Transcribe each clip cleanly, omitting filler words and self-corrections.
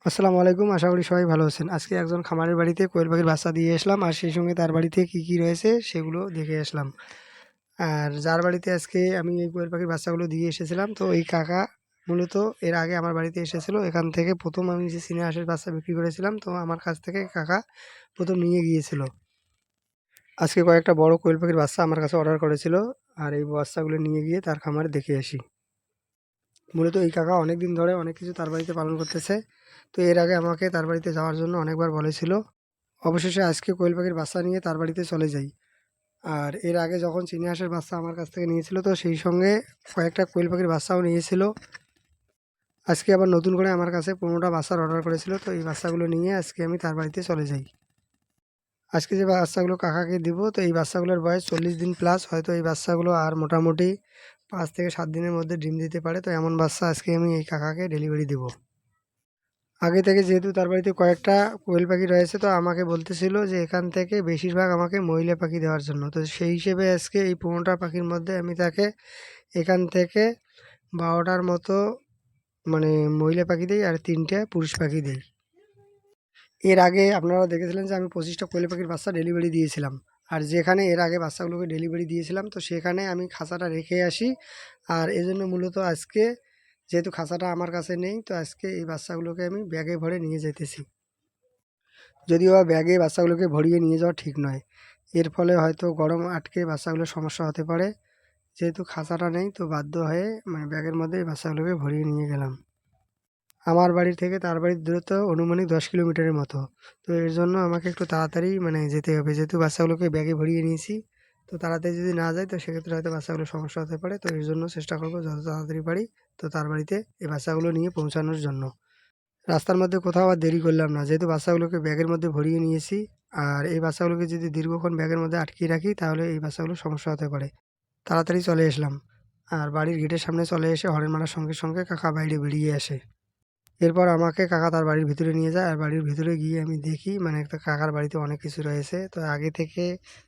আসসালামু আলাইকুম। আশা করি সবাই ভালো আছেন। আজকে একজন খামারের বাড়িতে কোয়েল পাখির বাচ্চা দিয়ে আসলাম। আর সেই সঙ্গে তার বাড়িতে কী রয়েছে সেগুলো দেখে আসলাম। আর যার বাড়িতে আজকে আমি এই কোয়েল পাখির বাচ্চাগুলো দিয়ে এসেছিলাম, তো এই কাকা মূলত এর আগে আমার বাড়িতে এসেছিল। এখান থেকে ১ম আমি যে চীনা হাঁসের বাচ্চা বিক্রি করেছিলাম, তো আমার কাছ থেকে কাকা ১ম নিয়ে গিয়েছিল। আজকে কয়েকটা বড় কোয়েল পাখির বাচ্চা আমার কাছে অর্ডার করেছিল। আর এই বাচ্চাগুলো নিয়ে গিয়ে তার খামারে দেখে আসি। মূলত এই কাকা অনেক দিন ধরে অনেক কিছু তার বাড়িতে পালন করতেছে। তো এর আগে আমাকে তার বাড়িতে যাওয়ার জন্য অনেকবার বলেছিল। অবশেষে আজকে কোয়েল পাখির বাচ্চা নিয়ে তার বাড়িতে চলে যাই। আর এর আগে যখন চীনা হাঁসের বাচ্চা আমার কাছ থেকে নিয়েছিল, তো সেই সঙ্গে কয়েকটা কোয়েল পাখির বাচ্চাও নিয়েছিল। আজকে আবার নতুন করে আমার কাছে ১৫টা বাচ্চার অর্ডার করেছিল। তো এই বাচ্চাগুলো নিয়ে আজকে আমি তার বাড়িতে চলে যাই। আজকে যে বাচ্চাগুলো কাকাকে দিব, তো এই বাচ্চাগুলোর বয়স ৪০ দিন প্লাস। হয়তো এই বাচ্চাগুলো আর মোটামুটি ৫ থেকে ৭ দিনের মধ্যে ডিম দিতে পারে। তো এমন বাচ্চা আজকে আমি এই কাকাকে ডেলিভারি দেবো। আগে থেকে যেহেতু তার বাড়িতে কয়েকটা কোয়েল পাখি রয়েছে, তো আমাকে বলতেছিল যে এখান থেকে বেশিরভাগ আমাকে মহিলা পাখি দেওয়ার জন্য। তো সেই হিসেবে আজকে এই ১৫টা পাখির মধ্যে আমি তাকে এখান থেকে ১২টার মতো মানে মহিলা পাখি দেই, আর ৩টে পুরুষ পাখি দেই। এর আগে আপনারা দেখেছিলেন যে আমি ২৫টা কোয়েল পাখির বাচ্চা ডেলিভারি দিয়েছিলাম। আর যেখানে এর আগে বাচ্চাগুলোকে ডেলিভারি দিয়েছিলাম, তো সেখানে আমি খাঁচাটা রেখে আসি। আর এজন্য মূলত আজকে যেহেতু খাঁচাটা আমার কাছে নেই, তো আজকে এই বাচ্চাগুলোকে আমি ব্যাগে ভরে নিয়ে যেতেছি। যদিও বা ব্যাগে বাচ্চাগুলোকে ভরিয়ে নিয়ে যাওয়া ঠিক নয়। এর ফলে হয়তো গরম আটকে বাচ্চাগুলোর সমস্যা হতে পারে। যেহেতু খাঁচাটা নেই, তো বাধ্য হয়ে ব্যাগের মধ্যে এই বাচ্চাগুলোকে ভরিয়ে নিয়ে গেলাম। আমার বাড়ি থেকে তার বাড়ির দূরত্ব অনুমানিক ১০ কিলোমিটারের মতো। তো এর জন্য আমাকে একটু তাড়াতাড়ি যেতে হবে। যেহেতু বাচ্চাগুলোকে ব্যাগে ভরিয়ে নিয়েছি, তো তাড়াতাড়ি যদি না যাই, তো সেক্ষেত্রে হয়তো বাচ্চাগুলোর সমস্যা হতে পারে। তো এর জন্য চেষ্টা করব যত তাড়াতাড়ি পারি তো তার বাড়িতে এই বাচ্চাগুলো নিয়ে পৌঁছানোর জন্য। রাস্তার মধ্যে কোথাও আর দেরি করলাম না। যেহেতু বাচ্চাগুলোকে ব্যাগের মধ্যে ভরিয়ে নিয়েছি, আর এই বাচ্চাগুলোকে যদি দীর্ঘক্ষণ ব্যাগের মধ্যে আটকিয়ে রাখি, তাহলে এই বাচ্চাগুলোর সমস্যা হতে পারে। তাড়াতাড়ি চলে আসলাম। আর বাড়ির গেটের সামনে চলে এসে হর্ন মারার সঙ্গে সঙ্গে কাকা বাইরে বেরিয়ে আসে। এরপর আমাকে কাকা তার বাড়ির ভিতরে নিয়ে যায়। আর বাড়ির ভিতরে গিয়ে আমি দেখি একটা কাকার বাড়িতে অনেক কিছু রয়েছে। তো আগে থেকে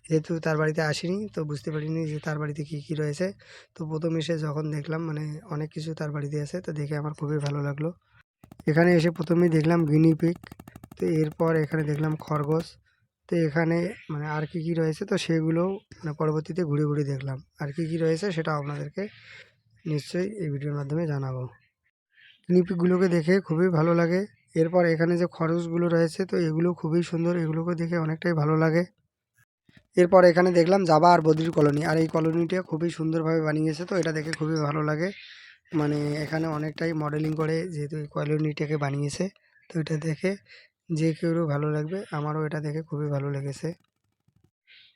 যেহেতু তার বাড়িতে আসিনি, তো বুঝতে পারিনি যে তার বাড়িতে কী রয়েছে। তো ১ম এসে যখন দেখলাম অনেক কিছু তার বাড়িতে আছে, তো দেখে আমার খুবই ভালো লাগলো। এখানে এসে ১ম এই দেখলাম গিনি পিগ। তো এরপর এখানে দেখলাম খরগোশ। তো এখানে আর কী রয়েছে, তো সেগুলোও পরবর্তীতে ঘুরে, ঘুরে দেখলাম। আর কী রয়েছে সেটাও আপনাদেরকে নিশ্চয়ই এই ভিডিওর মাধ্যমে জানাবো। গিনি পিগগুলোকে দেখে খুবই ভালো লাগে। এরপর এখানে যে খরগোশগুলো রয়েছে, তো এগুলো খুবই সুন্দর। এগুলোকে দেখে অনেকটাই ভালো লাগে। এরপর এখানে দেখলাম জাভা আর বদ্রির কলোনি। আর এই কলোনিটা খুবই সুন্দরভাবে বানিয়েছে, তো এটা দেখে খুবই ভালো লাগে। এখানে অনেকটাই মডেলিং করে যেহেতু এই কলোনিটাকে বানিয়েছে, তো এটা দেখে যে কেউরও ভালো লাগবে। আমারও এটা দেখে খুবই ভালো লেগেছে।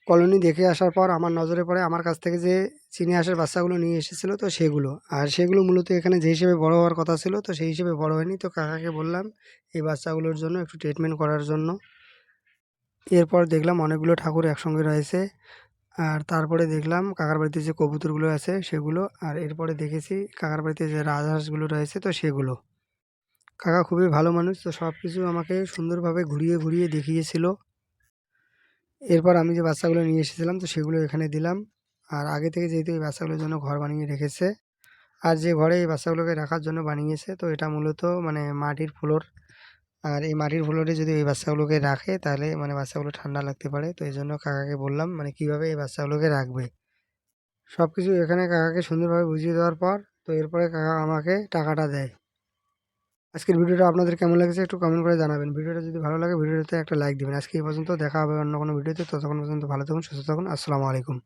কলোনি দেখে আসার পর আমার নজরে পড়ে আমার কাছ থেকে যে চীনা হাঁসের বাচ্চাগুলো নিয়ে এসেছিলো, তো সেগুলো। আর সেগুলো মূলত এখানে যে হিসেবে বড় হওয়ার কথা ছিল, তো সেই হিসেবে বড় হয়নি। তো কাকাকে বললাম এই বাচ্চাগুলোর জন্য একটু ট্রিটমেন্ট করার জন্য। এরপর দেখলাম অনেকগুলো ঠাকুর একসঙ্গে রয়েছে। আর তারপরে দেখলাম কাকার বাড়িতে যে কবুতরগুলো আছে সেগুলো। আর এরপরে দেখেছি কাকার বাড়িতে যে রাজহাঁসগুলো রয়েছে, তো সেগুলো। কাকা খুবই ভালো মানুষ, তো সব কিছু আমাকে সুন্দরভাবে ঘুরিয়ে, ঘুরিয়ে দেখিয়েছিল। এরপর আমি যে বাচ্চাগুলো নিয়ে এসেছিলাম, তো সেগুলো এখানে দিলাম। আর আগে থেকে যেহেতু এই বাচ্চাগুলোর জন্য ঘর বানিয়ে রেখেছে, আর যে ঘরে এই বাচ্চাগুলোকে রাখার জন্য বানিয়েছে, তো এটা মূলত মাটির ফ্লোর। আর এই মাটির ফ্লোরে যদি এই বাচ্চাগুলোকে রাখে, তাহলে বাচ্চাগুলো ঠান্ডা লাগতে পারে। তো এই জন্য কাকাকে বললাম কীভাবে এই বাচ্চাগুলোকে রাখবে। সব কিছু এখানে কাকাকে সুন্দরভাবে বুঝিয়ে দেওয়ার পর, তো এরপরে কাকা আমাকে টাকাটা দেয়। আজকের ভিডিওটা আপনাদের কেমন লেগেছে একটু কমেন্ট করে জানাবেন। ভিডিওটা যদি ভালো লাগে ভিডিওতে একটা লাইক দিবেন। আজকে এই পর্যন্ত, দেখা হবে অন্য কোনো ভিডিওতে। ততক্ষণ পর্যন্ত ভালো থাকুন, সুস্থ থাকুন। আসসালামু আলাইকুম।